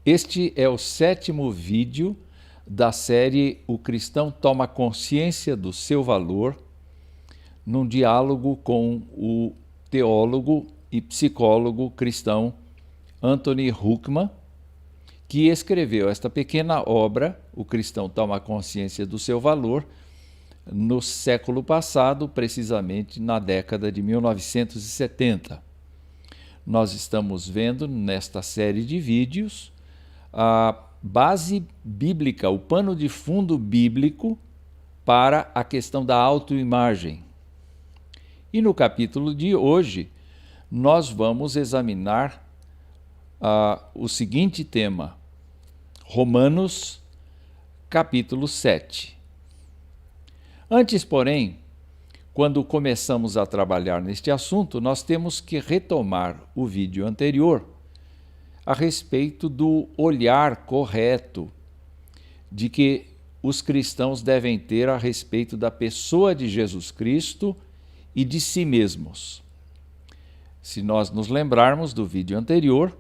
Este é o 7º vídeo da série O Cristão Toma Consciência do Seu Valor, num diálogo com o teólogo e psicólogo cristão Anthony Huckman, que escreveu esta pequena obra, O Cristão Toma Consciência do Seu Valor, no século passado, precisamente na década de 1970. Nós estamos vendo nesta série de vídeos a base bíblica, o pano de fundo bíblico para a questão da autoimagem. E no capítulo de hoje, nós vamos examinar o seguinte tema: Romanos, capítulo 7. Antes, porém, quando começamos a trabalhar neste assunto, nós temos que retomar o vídeo anterior a respeito do olhar correto de que os cristãos devem ter a respeito da pessoa de Jesus Cristo e de si mesmos. Se nós nos lembrarmos do vídeo anterior,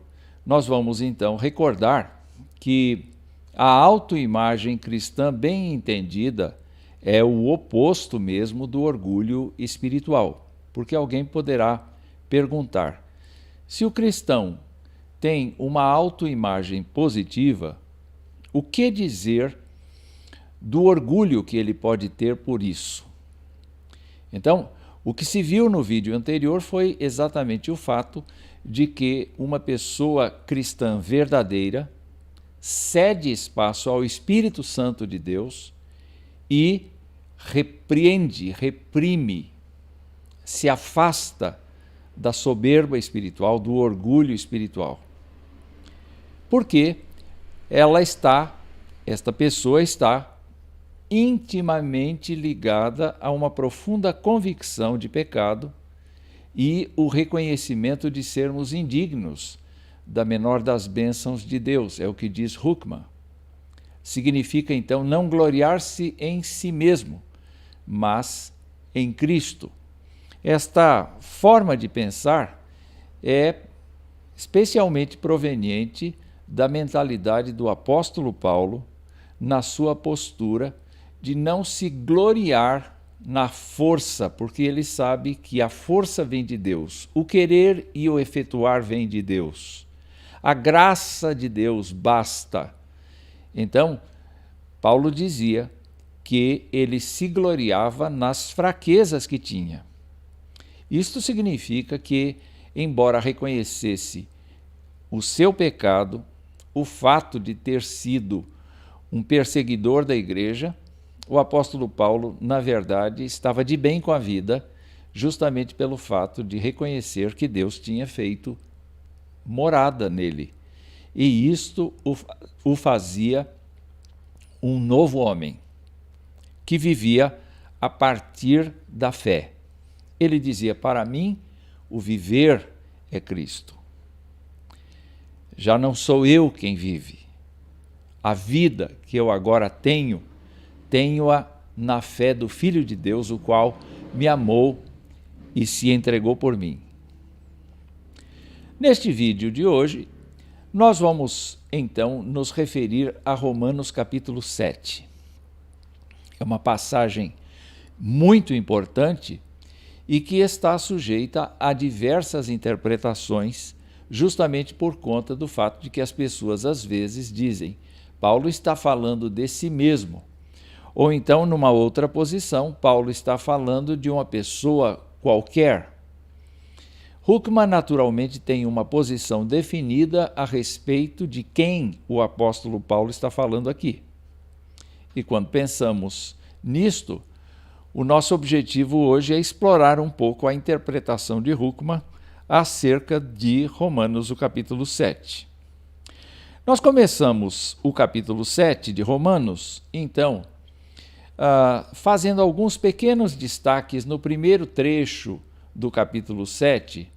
nós vamos então recordar que a autoimagem cristã bem entendida é o oposto mesmo do orgulho espiritual, porque alguém poderá perguntar: se o cristão tem uma autoimagem positiva, o que dizer do orgulho que ele pode ter por isso? Então, o que se viu no vídeo anterior foi exatamente o fato de que uma pessoa cristã verdadeira cede espaço ao Espírito Santo de Deus e reprime, se afasta da soberba espiritual, do orgulho espiritual. Porque esta pessoa está intimamente ligada a uma profunda convicção de pecado e o reconhecimento de sermos indignos da menor das bênçãos de Deus, é o que diz Huckman. Significa, então, não gloriar-se em si mesmo, mas em Cristo. Esta forma de pensar é especialmente proveniente da mentalidade do apóstolo Paulo na sua postura de não se gloriar na força, porque ele sabe que a força vem de Deus, o querer e o efetuar vem de Deus. A graça de Deus basta. Então, Paulo dizia que ele se gloriava nas fraquezas que tinha. Isto significa que, embora reconhecesse o seu pecado, o fato de ter sido um perseguidor da igreja, o apóstolo Paulo, na verdade, estava de bem com a vida, justamente pelo fato de reconhecer que Deus tinha feito morada nele. E isto o fazia um novo homem, que vivia a partir da fé. Ele dizia: para mim, o viver é Cristo. Já não sou eu quem vive. A vida que eu agora tenho-a na fé do Filho de Deus, o qual me amou e se entregou por mim. Neste vídeo de hoje, nós vamos então nos referir a Romanos capítulo 7. É uma passagem muito importante e que está sujeita a diversas interpretações, justamente por conta do fato de que as pessoas às vezes dizem: Paulo está falando de si mesmo. Ou então, numa outra posição, Paulo está falando de uma pessoa qualquer. Huckman naturalmente tem uma posição definida a respeito de quem o apóstolo Paulo está falando aqui. E quando pensamos nisto, o nosso objetivo hoje é explorar um pouco a interpretação de Huckman acerca de Romanos, o capítulo 7. Nós começamos o capítulo 7 de Romanos, então, fazendo alguns pequenos destaques no primeiro trecho do capítulo 7,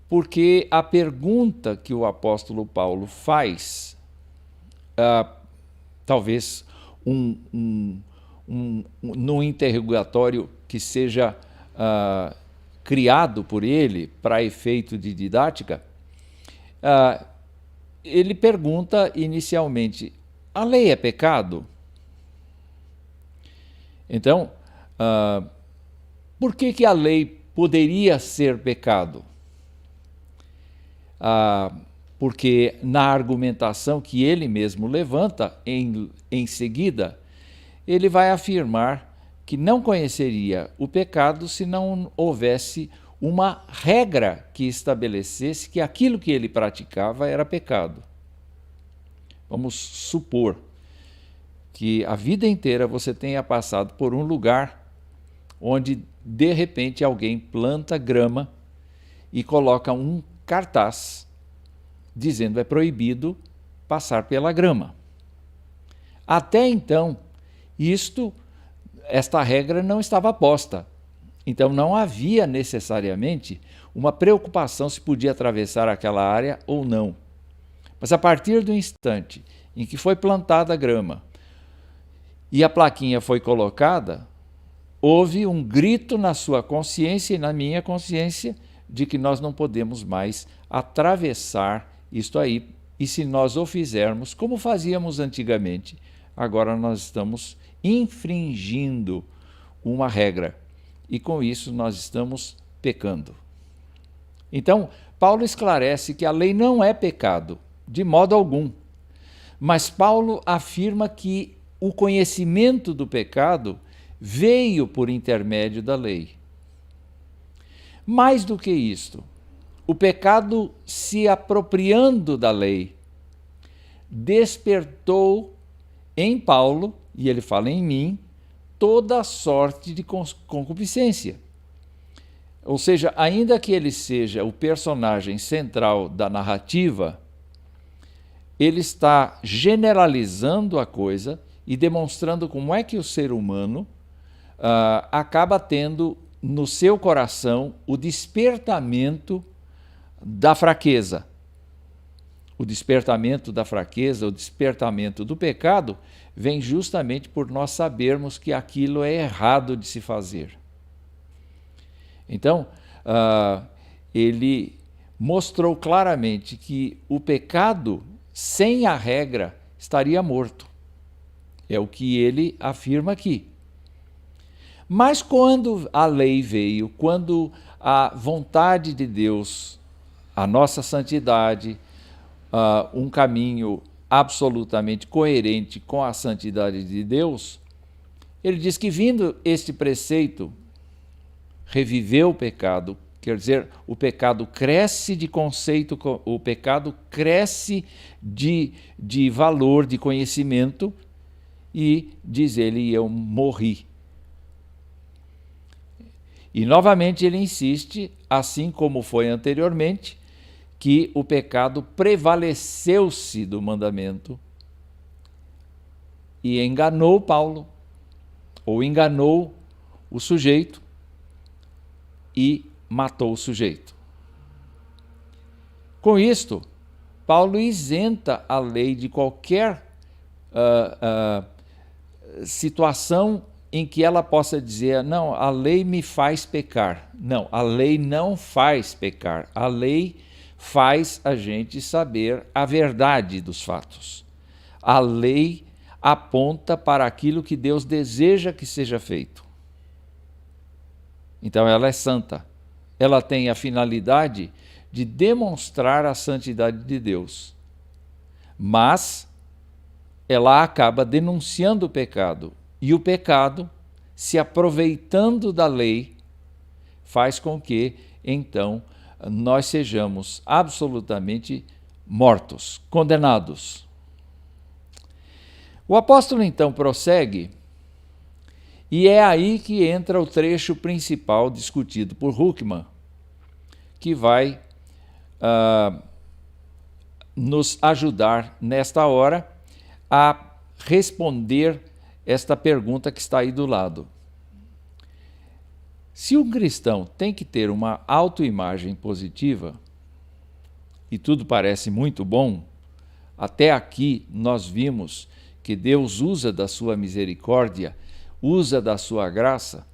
porque a pergunta que o apóstolo Paulo faz, talvez num interrogatório que seja criado por ele para efeito de didática, ele pergunta inicialmente: a lei é pecado? Então, por que a lei poderia ser pecado? Porque na argumentação que ele mesmo levanta, em seguida, ele vai afirmar que não conheceria o pecado se não houvesse uma regra que estabelecesse que aquilo que ele praticava era pecado. Vamos supor que a vida inteira você tenha passado por um lugar onde, de repente, alguém planta grama e coloca um cartaz dizendo é proibido passar pela grama. Até então, esta regra não estava posta. Então não havia necessariamente uma preocupação se podia atravessar aquela área ou não. Mas a partir do instante em que foi plantada a grama e a plaquinha foi colocada, houve um grito na sua consciência e na minha consciência de que nós não podemos mais atravessar isto aí. E se nós o fizermos como fazíamos antigamente, agora nós estamos infringindo uma regra. E com isso nós estamos pecando. Então, Paulo esclarece que a lei não é pecado, de modo algum. Mas Paulo afirma que o conhecimento do pecado veio por intermédio da lei. Mais do que isto, o pecado, se apropriando da lei, despertou em Paulo, e ele fala em mim, toda sorte de concupiscência. Ou seja, ainda que ele seja o personagem central da narrativa, ele está generalizando a coisa e demonstrando como é que o ser humano acaba tendo no seu coração o despertamento da fraqueza. O despertamento da fraqueza, o despertamento do pecado, vem justamente por nós sabermos que aquilo é errado de se fazer. Então, ele mostrou claramente que o pecado, sem a regra, estaria morto. É o que ele afirma aqui. Mas quando a lei veio, quando a vontade de Deus, a nossa santidade, um caminho absolutamente coerente com a santidade de Deus, ele diz que, vindo este preceito, reviveu o pecado, quer dizer, o pecado cresce de conceito, o pecado cresce de valor, de conhecimento, e, diz ele, eu morri. E novamente ele insiste, assim como foi anteriormente, que o pecado prevaleceu-se do mandamento e enganou Paulo, ou enganou o sujeito e matou o sujeito. Com isto, Paulo isenta a lei de qualquer situação em que ela possa dizer, não, a lei me faz pecar. Não, a lei não faz pecar. A lei faz a gente saber a verdade dos fatos. A lei aponta para aquilo que Deus deseja que seja feito. Então ela é santa. Ela tem a finalidade de demonstrar a santidade de Deus. Mas ela acaba denunciando o pecado. E o pecado, se aproveitando da lei, faz com que, então, nós sejamos absolutamente mortos, condenados. O apóstolo, então, prossegue, e é aí que entra o trecho principal discutido por Huckman, que vai nos ajudar, nesta hora, a responder esta pergunta que está aí do lado. Se um cristão tem que ter uma autoimagem positiva, e tudo parece muito bom, até aqui nós vimos que Deus usa da sua misericórdia, usa da sua graça.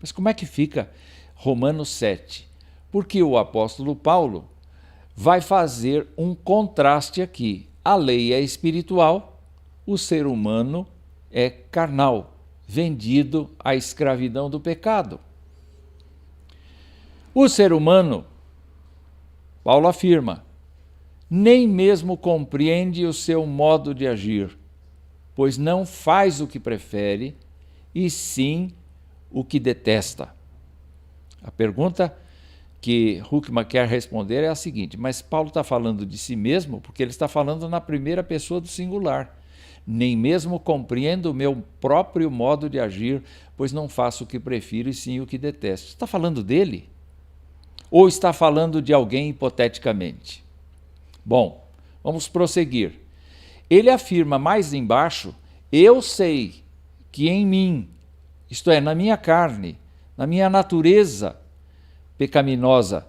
Mas como é que fica Romanos 7? Porque o apóstolo Paulo vai fazer um contraste aqui. A lei é espiritual, o ser humano é carnal, vendido à escravidão do pecado. O ser humano, Paulo afirma, nem mesmo compreende o seu modo de agir, pois não faz o que prefere, e sim o que detesta. A pergunta que Huckman quer responder é a seguinte: mas Paulo está falando de si mesmo porque ele está falando na primeira pessoa do singular. Nem mesmo compreendo o meu próprio modo de agir, pois não faço o que prefiro e sim o que detesto. Está falando dele? Ou está falando de alguém hipoteticamente? Bom, vamos prosseguir. Ele afirma mais embaixo: eu sei que em mim, isto é, na minha carne, na minha natureza pecaminosa,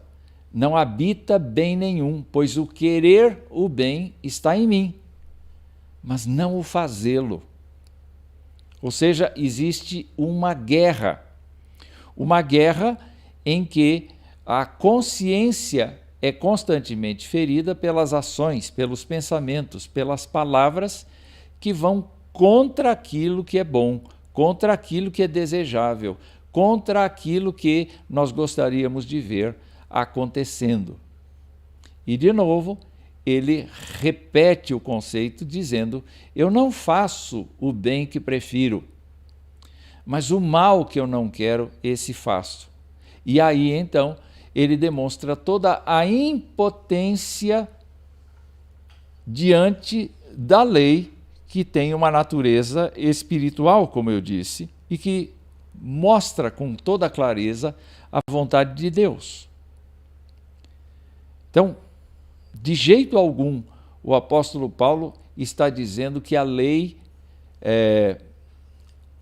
não habita bem nenhum, pois o querer o bem está em mim, mas não o fazê-lo. Ou seja, existe uma guerra em que a consciência é constantemente ferida pelas ações, pelos pensamentos, pelas palavras que vão contra aquilo que é bom, contra aquilo que é desejável, contra aquilo que nós gostaríamos de ver acontecendo. E, de novo, ele repete o conceito dizendo: eu não faço o bem que prefiro, mas o mal que eu não quero, esse faço. E aí, então, ele demonstra toda a impotência diante da lei, que tem uma natureza espiritual, como eu disse, e que mostra com toda clareza a vontade de Deus. Então, de jeito algum, o apóstolo Paulo está dizendo que a lei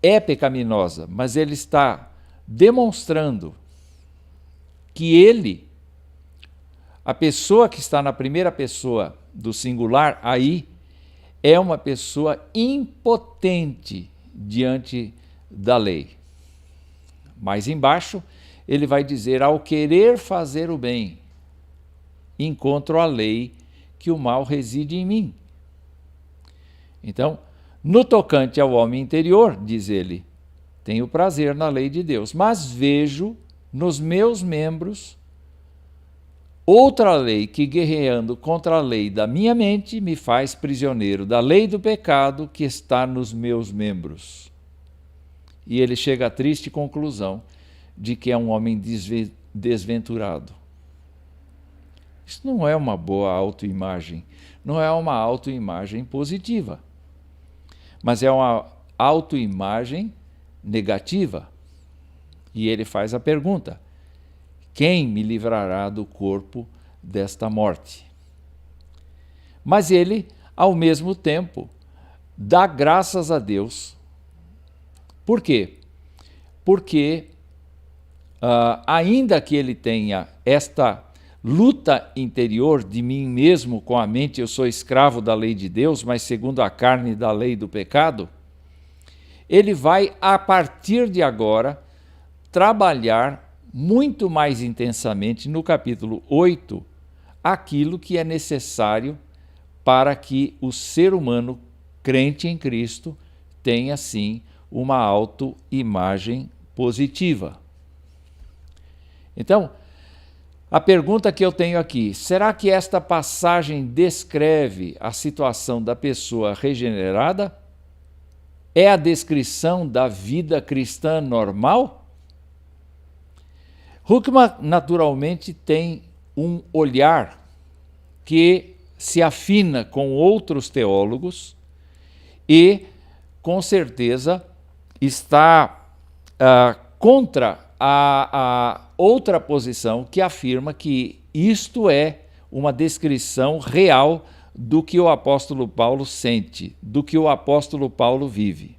é pecaminosa, mas ele está demonstrando que ele, a pessoa que está na primeira pessoa do singular aí, é uma pessoa impotente diante da lei. Mais embaixo, ele vai dizer: ao querer fazer o bem, encontro a lei que o mal reside em mim. Então, no tocante ao homem interior, diz ele, tenho prazer na lei de Deus, mas vejo nos meus membros outra lei que, guerreando contra a lei da minha mente, me faz prisioneiro da lei do pecado que está nos meus membros. E ele chega à triste conclusão de que é um homem desventurado. Isso não é uma boa autoimagem, não é uma autoimagem positiva, mas é uma autoimagem negativa. E ele faz a pergunta: quem me livrará do corpo desta morte? Mas ele, ao mesmo tempo, dá graças a Deus. Por quê? Porque, ainda que ele tenha esta luta interior de mim mesmo com a mente, eu sou escravo da lei de Deus, mas segundo a carne da lei do pecado, ele vai, a partir de agora, trabalhar muito mais intensamente no capítulo 8 aquilo que é necessário para que o ser humano crente em Cristo tenha, sim, uma autoimagem positiva. Então, a pergunta que eu tenho aqui: será que esta passagem descreve a situação da pessoa regenerada? É a descrição da vida cristã normal? Huckman, naturalmente, tem um olhar que se afina com outros teólogos e, com certeza, está contra a outra posição que afirma que isto é uma descrição real do que o apóstolo Paulo sente, do que o apóstolo Paulo vive.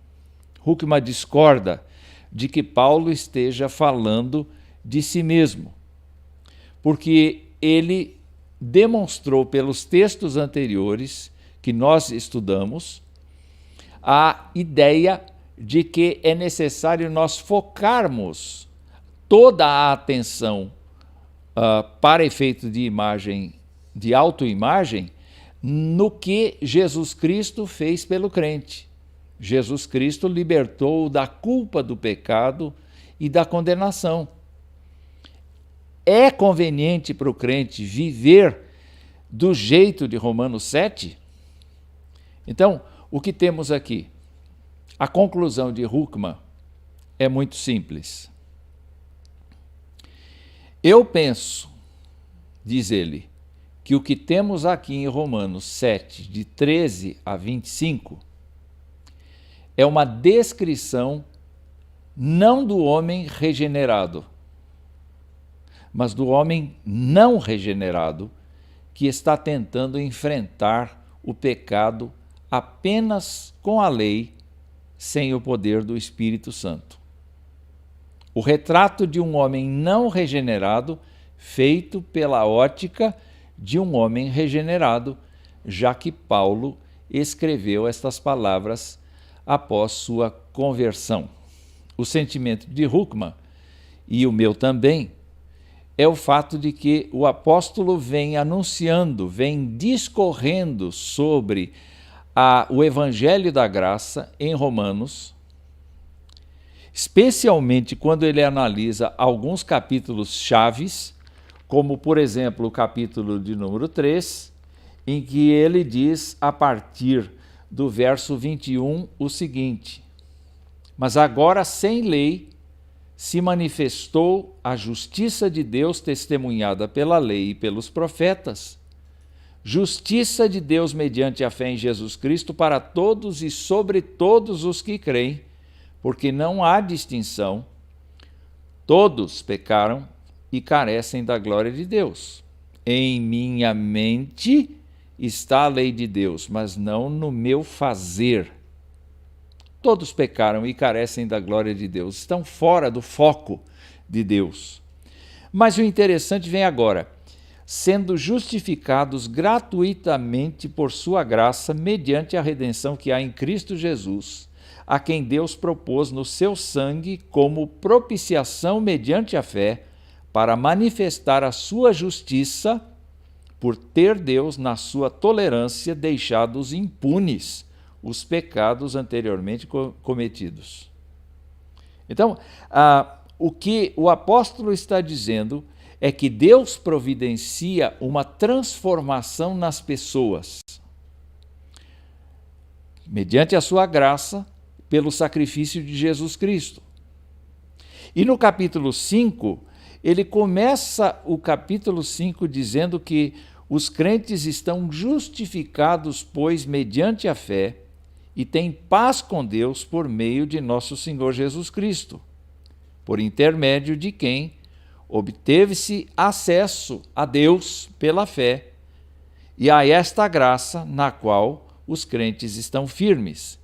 Huckman discorda de que Paulo esteja falando de si mesmo, porque ele demonstrou pelos textos anteriores que nós estudamos a ideia de que é necessário nós focarmos toda a atenção para efeito de imagem de autoimagem no que Jesus Cristo fez pelo crente. Jesus Cristo libertou da culpa do pecado e da condenação. É conveniente para o crente viver do jeito de Romanos 7? Então, o que temos aqui? A conclusão de Huckman é muito simples. Eu penso, diz ele, que o que temos aqui em Romanos 7, de 13 a 25, é uma descrição não do homem regenerado, mas do homem não regenerado que está tentando enfrentar o pecado apenas com a lei, sem o poder do Espírito Santo. O retrato de um homem não regenerado, feito pela ótica de um homem regenerado, já que Paulo escreveu estas palavras após sua conversão. O sentimento de Huckman, e o meu também, é o fato de que o apóstolo vem anunciando, vem discorrendo sobre o Evangelho da Graça em Romanos, especialmente quando ele analisa alguns capítulos chaves, como, por exemplo, o capítulo de número 3, em que ele diz, a partir do verso 21, o seguinte: mas agora, sem lei, se manifestou a justiça de Deus testemunhada pela lei e pelos profetas, justiça de Deus mediante a fé em Jesus Cristo para todos e sobre todos os que creem, porque não há distinção, todos pecaram e carecem da glória de Deus. Em minha mente está a lei de Deus, mas não no meu fazer. Todos pecaram e carecem da glória de Deus, estão fora do foco de Deus. Mas o interessante vem agora: sendo justificados gratuitamente por sua graça, mediante a redenção que há em Cristo Jesus, a quem Deus propôs no seu sangue como propiciação mediante a fé, para manifestar a sua justiça, por ter Deus, na sua tolerância, deixado impunes os pecados anteriormente cometidos. Então, o que o apóstolo está dizendo é que Deus providencia uma transformação nas pessoas, mediante a sua graça, pelo sacrifício de Jesus Cristo. E no capítulo 5, ele começa o capítulo 5 dizendo que os crentes estão justificados, pois, mediante a fé, e têm paz com Deus por meio de nosso Senhor Jesus Cristo, por intermédio de quem obteve-se acesso a Deus pela fé, e a esta graça na qual os crentes estão firmes.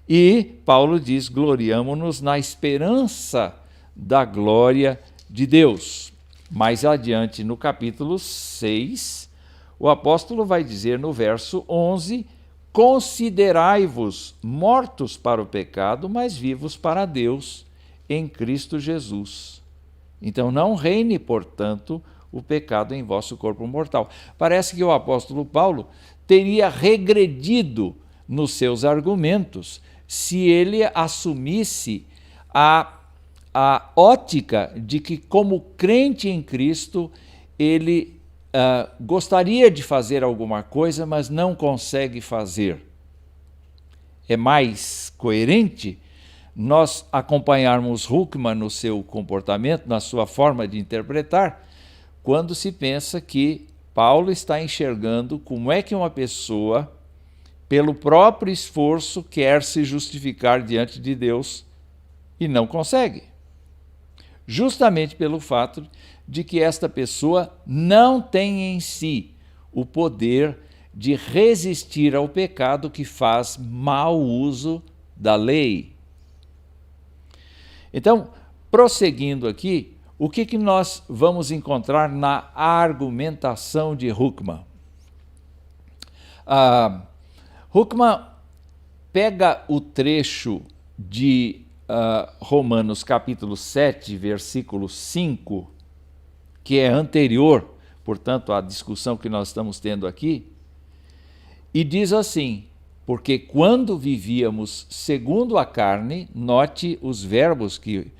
E Paulo diz: gloriamo-nos na esperança da glória de Deus. Mais adiante, no capítulo 6, o apóstolo vai dizer no verso 11: considerai-vos mortos para o pecado, mas vivos para Deus em Cristo Jesus. Então não reine, portanto, o pecado em vosso corpo mortal. Parece que o apóstolo Paulo teria regredido nos seus argumentos se ele assumisse a ótica de que, como crente em Cristo, ele gostaria de fazer alguma coisa, mas não consegue fazer. É mais coerente nós acompanharmos Huckman no seu comportamento, na sua forma de interpretar, quando se pensa que Paulo está enxergando como é que uma pessoa, pelo próprio esforço, quer se justificar diante de Deus e não consegue. Justamente pelo fato de que esta pessoa não tem em si o poder de resistir ao pecado que faz mau uso da lei. Então, prosseguindo aqui, o que nós vamos encontrar na argumentação de Huckman? Huckman pega o trecho de Romanos capítulo 7, versículo 5, que é anterior, portanto, a discussão que nós estamos tendo aqui, e diz assim: porque quando vivíamos segundo a carne, note os verbos que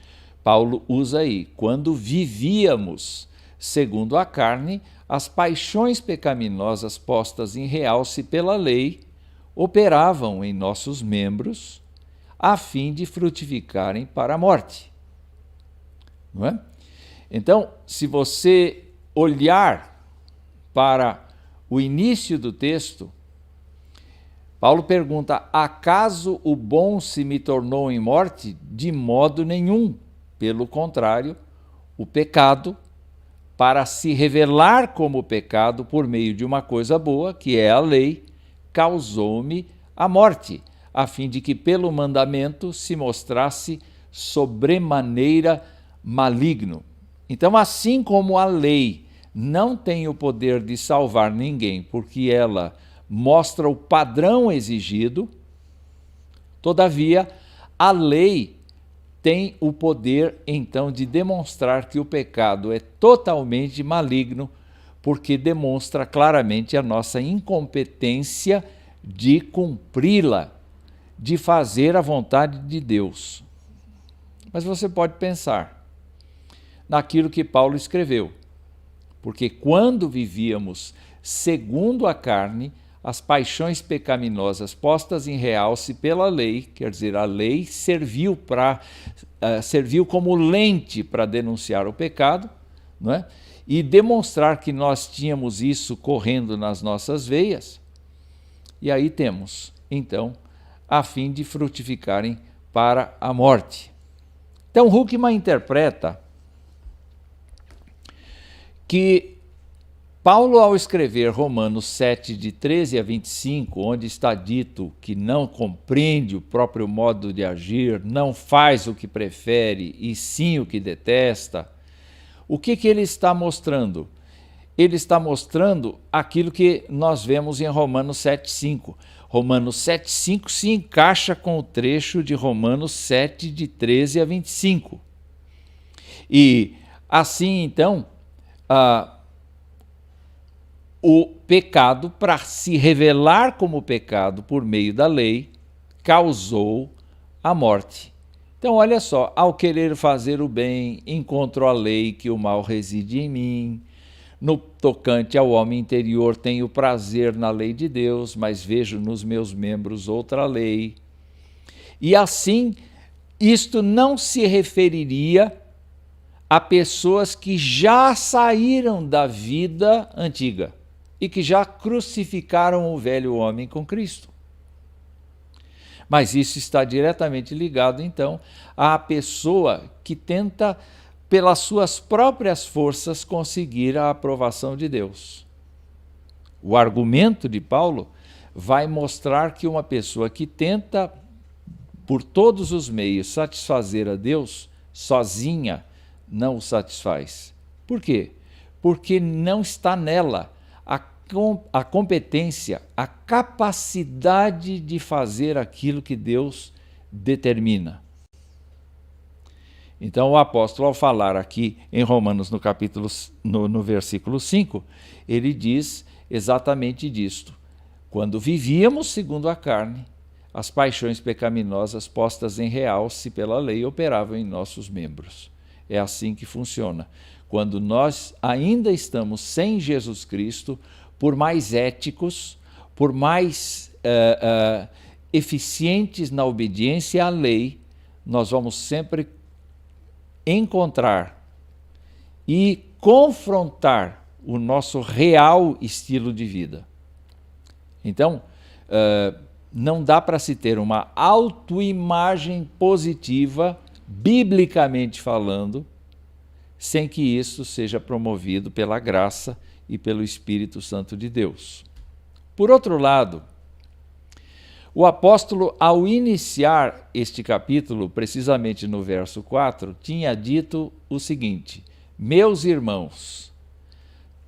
Paulo usa aí, quando vivíamos segundo a carne, as paixões pecaminosas postas em realce pela lei operavam em nossos membros a fim de frutificarem para a morte. Não é? Então, se você olhar para o início do texto, Paulo pergunta: acaso o bom se me tornou em morte? De modo nenhum. Pelo contrário, o pecado, para se revelar como pecado por meio de uma coisa boa, que é a lei, causou-me a morte, a fim de que pelo mandamento se mostrasse sobremaneira maligno. Então, assim como a lei não tem o poder de salvar ninguém, porque ela mostra o padrão exigido, todavia, a lei tem o poder, então, de demonstrar que o pecado é totalmente maligno, porque demonstra claramente a nossa incompetência de cumpri-la, de fazer a vontade de Deus. Mas você pode pensar naquilo que Paulo escreveu, porque quando vivíamos segundo a carne, as paixões pecaminosas postas em realce pela lei, quer dizer, a lei serviu como lente para denunciar o pecado, não é? E demonstrar que nós tínhamos isso correndo nas nossas veias. E aí temos, então, a fim de frutificarem para a morte. Então, Huckman interpreta que Paulo, ao escrever Romanos 7, de 13 a 25, onde está dito que não compreende o próprio modo de agir, não faz o que prefere e sim o que detesta, o que ele está mostrando? Ele está mostrando aquilo que nós vemos em Romanos 7,5. Romanos 7,5 se encaixa com o trecho de Romanos 7, de 13 a 25. E assim, então, o pecado, para se revelar como pecado por meio da lei, causou a morte. Então, olha só: ao querer fazer o bem, encontro a lei que o mal reside em mim. No tocante ao homem interior, tenho prazer na lei de Deus, mas vejo nos meus membros outra lei. E assim, isto não se referiria a pessoas que já saíram da vida antiga e que já crucificaram o velho homem com Cristo. Mas isso está diretamente ligado, então, à pessoa que tenta, pelas suas próprias forças, conseguir a aprovação de Deus. O argumento de Paulo vai mostrar que uma pessoa que tenta, por todos os meios, satisfazer a Deus, sozinha, não o satisfaz. Por quê? Porque não está nela a competência, a capacidade de fazer aquilo que Deus determina. Então, o apóstolo, ao falar aqui em Romanos, no versículo 5, ele diz exatamente disto: quando vivíamos segundo a carne, as paixões pecaminosas postas em realce pela lei operavam em nossos membros. É assim que funciona. Quando nós ainda estamos sem Jesus Cristo, por mais éticos, por mais eficientes na obediência à lei, nós vamos sempre encontrar e confrontar o nosso real estilo de vida. Então, não dá para se ter uma autoimagem positiva, biblicamente falando, sem que isso seja promovido pela graça e pelo Espírito Santo de Deus. Por outro lado, o apóstolo, ao iniciar este capítulo, precisamente no verso 4, tinha dito o seguinte: meus irmãos,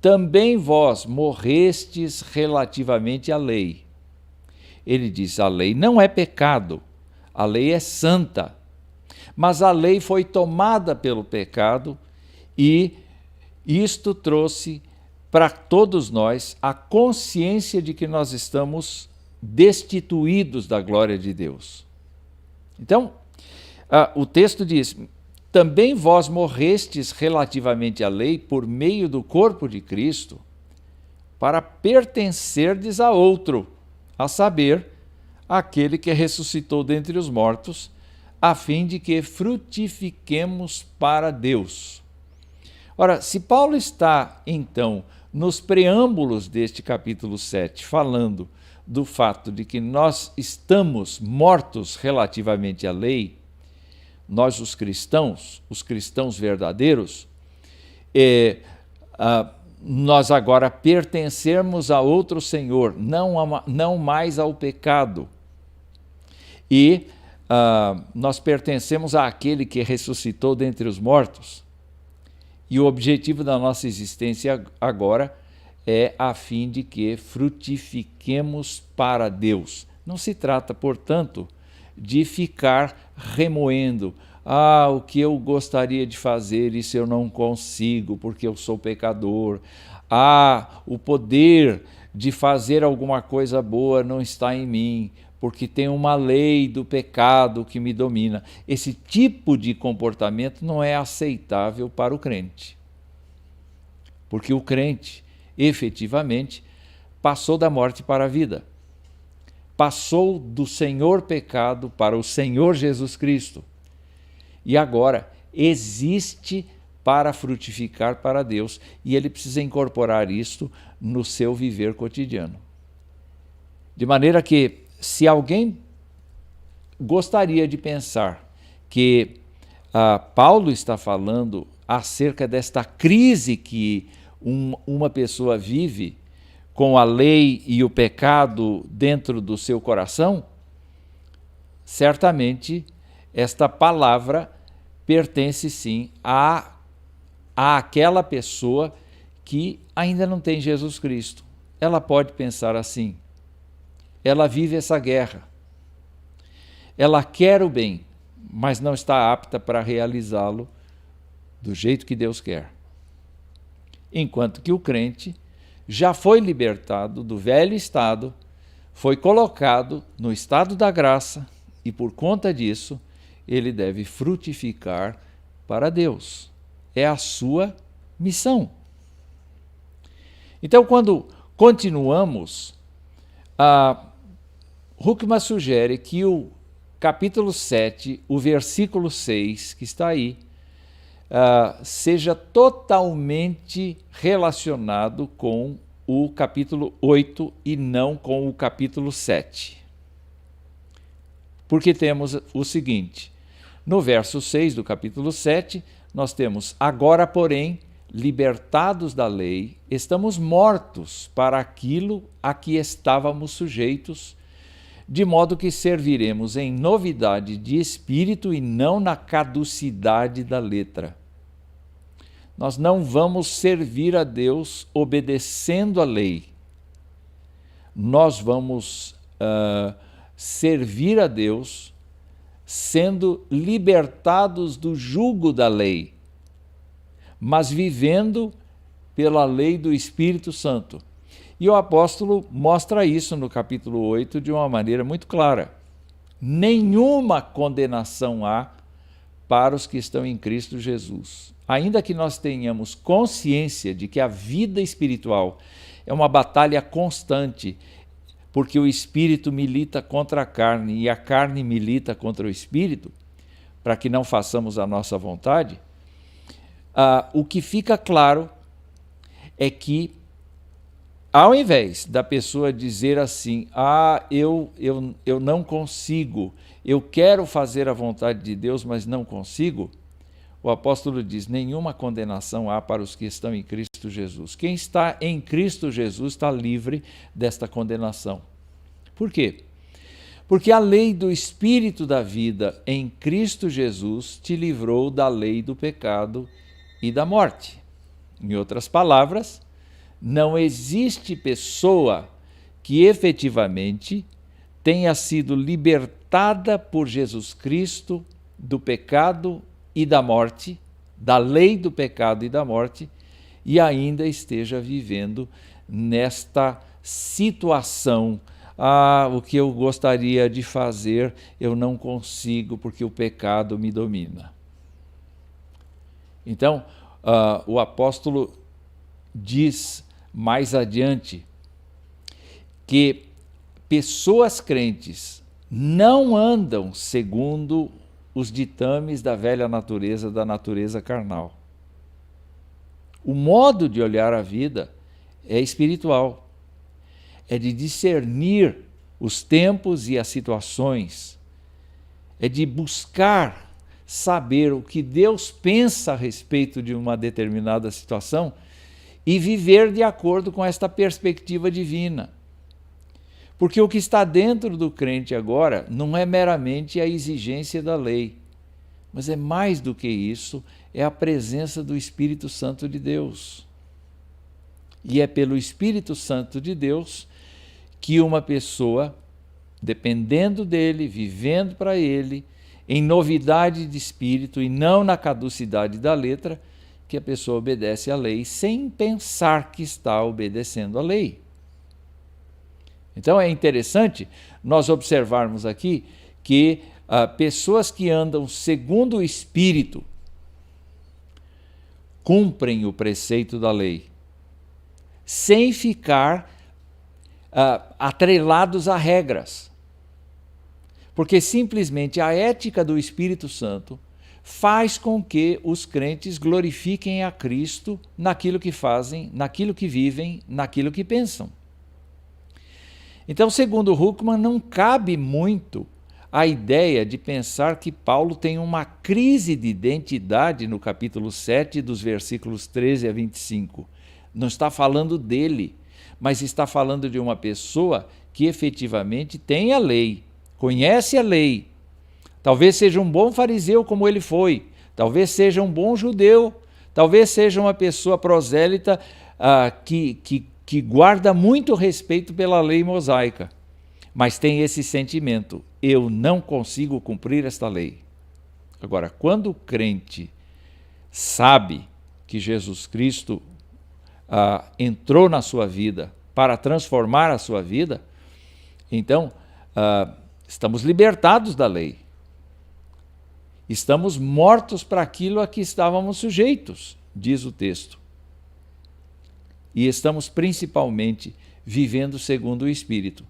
também vós morrestes relativamente à lei. Ele diz: a lei não é pecado, a lei é santa, mas a lei foi tomada pelo pecado e isto trouxe para todos nós a consciência de que nós estamos destituídos da glória de Deus. Então, o texto diz: também vós morrestes relativamente à lei por meio do corpo de Cristo, para pertencerdes a outro, a saber, aquele que ressuscitou dentre os mortos, a fim de que frutifiquemos para Deus. Ora, se Paulo está, então, nos preâmbulos deste capítulo 7, falando do fato de que nós estamos mortos relativamente à lei, nós os cristãos verdadeiros, nós agora pertencemos a outro Senhor, não mais ao pecado. E nós pertencemos àquele que ressuscitou dentre os mortos. E o objetivo da nossa existência agora é a fim de que frutifiquemos para Deus. Não se trata, portanto, de ficar remoendo: o que eu gostaria de fazer, isso eu não consigo porque eu sou pecador. O poder de fazer alguma coisa boa não está em mim, porque tem uma lei do pecado que me domina. Esse tipo de comportamento não é aceitável para o crente. Porque o crente, efetivamente, passou da morte para a vida. Passou do Senhor pecado para o Senhor Jesus Cristo. E agora existe para frutificar para Deus. E ele precisa incorporar isto no seu viver cotidiano. De maneira que, se alguém gostaria de pensar que Paulo está falando acerca desta crise que uma pessoa vive com a lei e o pecado dentro do seu coração, certamente esta palavra pertence sim àquela pessoa que ainda não tem Jesus Cristo. Ela pode pensar assim: ela vive essa guerra, ela quer o bem, mas não está apta para realizá-lo do jeito que Deus quer. Enquanto que o crente já foi libertado do velho estado, foi colocado no estado da graça e, por conta disso, ele deve frutificar para Deus. É a sua missão. Então, quando continuamos, Huckman sugere que o capítulo 7, o versículo 6, que está aí, seja totalmente relacionado com o capítulo 8 e não com o capítulo 7. Porque temos o seguinte: no verso 6 do capítulo 7, nós temos: agora, porém, libertados da lei, estamos mortos para aquilo a que estávamos sujeitos, de modo que serviremos em novidade de espírito e não na caducidade da letra. Nós não vamos servir a Deus obedecendo a lei. Nós vamos servir a Deus sendo libertados do jugo da lei, mas vivendo pela lei do Espírito Santo. E o apóstolo mostra isso no capítulo 8 de uma maneira muito clara. Nenhuma condenação há para os que estão em Cristo Jesus. Ainda que nós tenhamos consciência de que a vida espiritual é uma batalha constante, porque o espírito milita contra a carne e a carne milita contra o espírito, para que não façamos a nossa vontade, o que fica claro é que, ao invés da pessoa dizer assim: eu não consigo, eu quero fazer a vontade de Deus, mas não consigo, o apóstolo diz: nenhuma condenação há para os que estão em Cristo Jesus. Quem está em Cristo Jesus está livre desta condenação. Por quê? Porque a lei do Espírito da vida em Cristo Jesus te livrou da lei do pecado e da morte. Em outras palavras, não existe pessoa que efetivamente tenha sido libertada por Jesus Cristo do pecado e da morte, da lei do pecado e da morte, e ainda esteja vivendo nesta situação. O que eu gostaria de fazer, eu não consigo porque o pecado me domina. Então, o apóstolo diz mais adiante que pessoas crentes não andam segundo os ditames da velha natureza, da natureza carnal. O modo de olhar a vida é espiritual, é de discernir os tempos e as situações, é de buscar saber o que Deus pensa a respeito de uma determinada situação e viver de acordo com esta perspectiva divina. Porque o que está dentro do crente agora não é meramente a exigência da lei, mas é mais do que isso, é a presença do Espírito Santo de Deus. E é pelo Espírito Santo de Deus que uma pessoa, dependendo dele, vivendo para ele, em novidade de espírito e não na caducidade da letra, que a pessoa obedece à lei sem pensar que está obedecendo à lei. Então é interessante nós observarmos aqui que pessoas que andam segundo o Espírito cumprem o preceito da lei, sem ficar atrelados a regras. Porque simplesmente a ética do Espírito Santo faz com que os crentes glorifiquem a Cristo naquilo que fazem, naquilo que vivem, naquilo que pensam. Então, segundo Huckman, não cabe muito a ideia de pensar que Paulo tem uma crise de identidade no capítulo 7, dos versículos 13 a 25. Não está falando dele, mas está falando de uma pessoa que efetivamente tem a lei, conhece a lei. Talvez seja um bom fariseu como ele foi, talvez seja um bom judeu, talvez seja uma pessoa prosélita que guarda muito respeito pela lei mosaica, mas tem esse sentimento: eu não consigo cumprir esta lei. Agora, quando o crente sabe que Jesus Cristo entrou na sua vida para transformar a sua vida, então estamos libertados da lei. Estamos mortos para aquilo a que estávamos sujeitos, diz o texto. E estamos principalmente vivendo segundo o Espírito.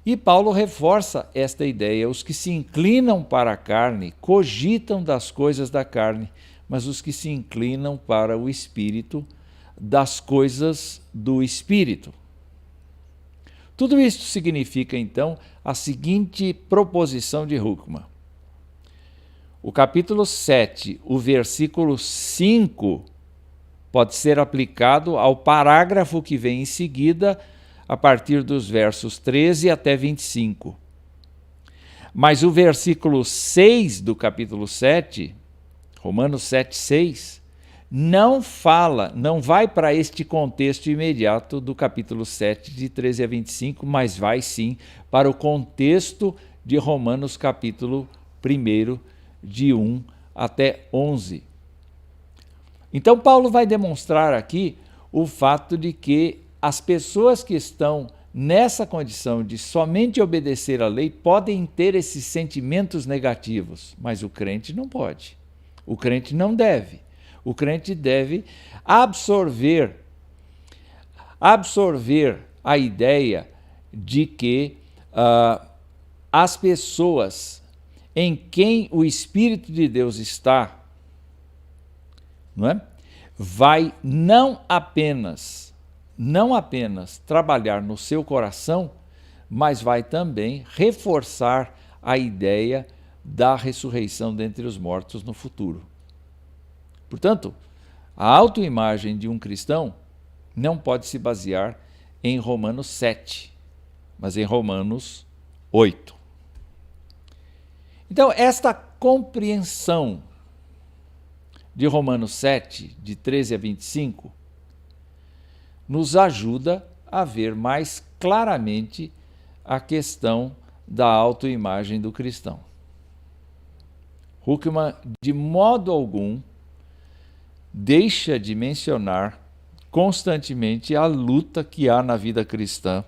E Paulo reforça esta ideia: os que se inclinam para a carne cogitam das coisas da carne, mas os que se inclinam para o Espírito, das coisas do Espírito. Tudo isso significa, então, a seguinte proposição de Huckman. O capítulo 7, o versículo 5, pode ser aplicado ao parágrafo que vem em seguida, a partir dos versos 13 até 25. Mas o versículo 6 do capítulo 7, Romanos 7, 6, não vai para este contexto imediato do capítulo 7, de 13 a 25, mas vai sim para o contexto de Romanos capítulo 1, de 1 até 11. Então Paulo vai demonstrar aqui o fato de que as pessoas que estão nessa condição de somente obedecer à lei podem ter esses sentimentos negativos, mas o crente não pode. O crente não deve. O crente deve absorver a ideia de que as pessoas em quem o Espírito de Deus está, não é? Vai não apenas trabalhar no seu coração, mas vai também reforçar a ideia da ressurreição dentre os mortos no futuro. Portanto, a autoimagem de um cristão não pode se basear em Romanos 7, mas em Romanos 8. Então, esta compreensão de Romanos 7, de 13 a 25, nos ajuda a ver mais claramente a questão da autoimagem do cristão. Huckman, de modo algum, deixa de mencionar constantemente a luta que há na vida cristã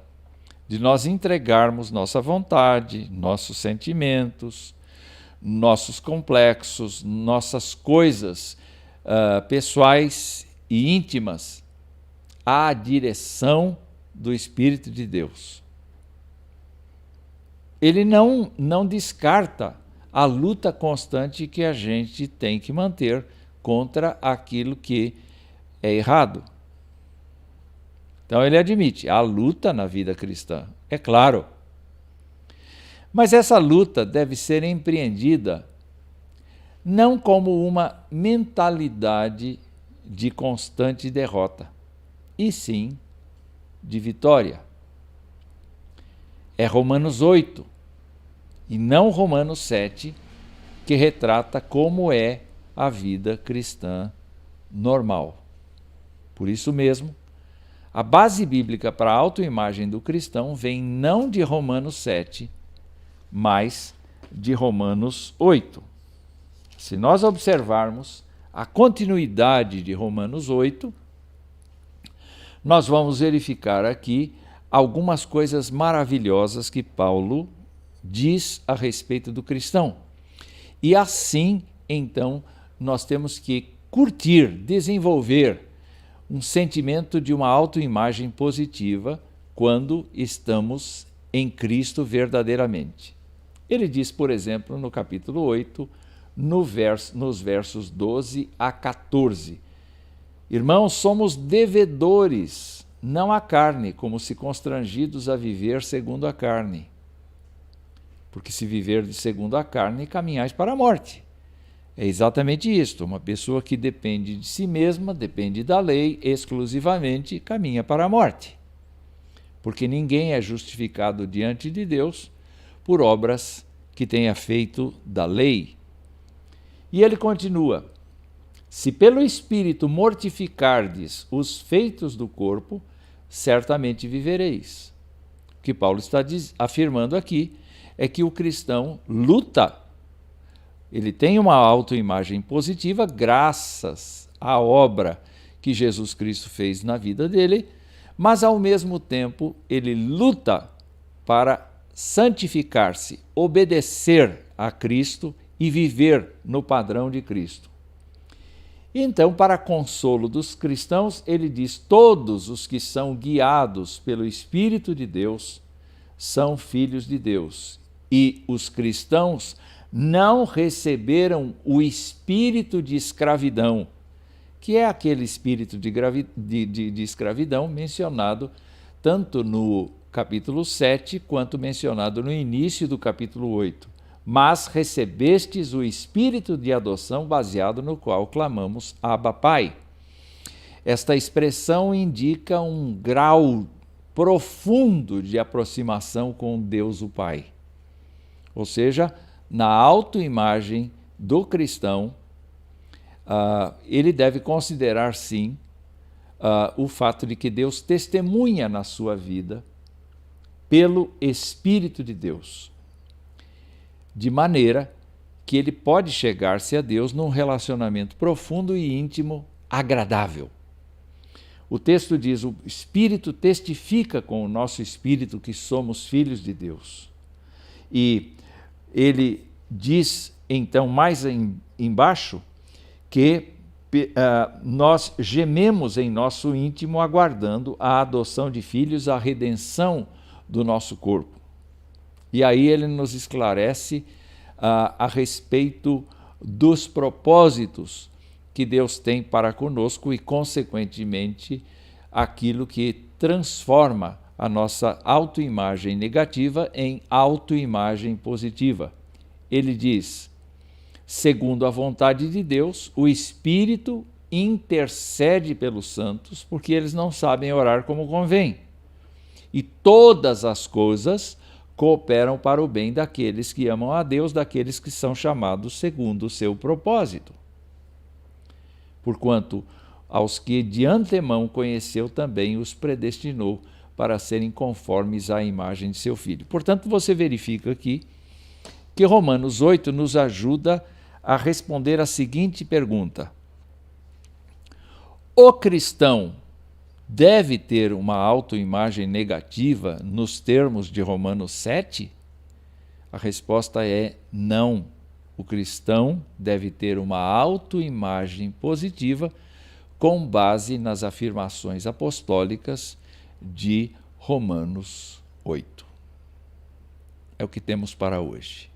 de nós entregarmos nossa vontade, nossos sentimentos, nossos complexos, nossas coisas pessoais e íntimas à direção do Espírito de Deus. Ele não descarta a luta constante que a gente tem que manter contra aquilo que é errado. Então ele admite, há luta na vida cristã, é claro. Mas essa luta deve ser empreendida não como uma mentalidade de constante derrota, e sim de vitória. É Romanos 8, e não Romanos 7, que retrata como é a vida cristã normal. Por isso mesmo, a base bíblica para a autoimagem do cristão vem não de Romanos 7, mas de Romanos 8. Se nós observarmos a continuidade de Romanos 8, nós vamos verificar aqui algumas coisas maravilhosas que Paulo diz a respeito do cristão. E assim, então, nós temos que curtir, desenvolver um sentimento de uma autoimagem positiva quando estamos em Cristo verdadeiramente. Ele diz, por exemplo, no capítulo 8, nos versos 12 a 14, irmãos, somos devedores, não à carne, como se constrangidos a viver segundo a carne. Porque se viver segundo a carne, caminhais para a morte. É exatamente isto, uma pessoa que depende de si mesma, depende da lei exclusivamente, caminha para a morte. Porque ninguém é justificado diante de Deus por obras que tenha feito da lei. E ele continua, se pelo Espírito mortificardes os feitos do corpo, certamente vivereis. O que Paulo está afirmando aqui é que o cristão luta. Ele tem uma autoimagem positiva graças à obra que Jesus Cristo fez na vida dele, mas ao mesmo tempo ele luta para santificar-se, obedecer a Cristo e viver no padrão de Cristo. Então, para consolo dos cristãos, ele diz: todos os que são guiados pelo Espírito de Deus são filhos de Deus. E os cristãos não receberam o espírito de escravidão, que é aquele espírito de escravidão mencionado tanto no capítulo 7 quanto mencionado no início do capítulo 8. Mas recebestes o espírito de adoção baseado no qual clamamos Abba, Pai. Esta expressão indica um grau profundo de aproximação com Deus o Pai. Ou seja, na autoimagem do cristão, ele deve considerar, sim, o fato de que Deus testemunha na sua vida pelo Espírito de Deus, de maneira que ele pode chegar-se a Deus num relacionamento profundo e íntimo, agradável. O texto diz, o Espírito testifica com o nosso espírito que somos filhos de Deus. E ele diz, então, mais embaixo, que nós gememos em nosso íntimo aguardando a adoção de filhos, a redenção do nosso corpo. E aí ele nos esclarece a respeito dos propósitos que Deus tem para conosco e, consequentemente, aquilo que transforma a nossa autoimagem negativa em autoimagem positiva. Ele diz, segundo a vontade de Deus, o Espírito intercede pelos santos, porque eles não sabem orar como convém. E todas as coisas cooperam para o bem daqueles que amam a Deus, daqueles que são chamados segundo o seu propósito. Porquanto, aos que de antemão conheceu também os predestinou para serem conformes à imagem de seu Filho. Portanto, você verifica aqui que Romanos 8 nos ajuda a responder a seguinte pergunta: o cristão deve ter uma autoimagem negativa nos termos de Romanos 7? A resposta é não. O cristão deve ter uma autoimagem positiva com base nas afirmações apostólicas de Romanos 8. É o que temos para hoje.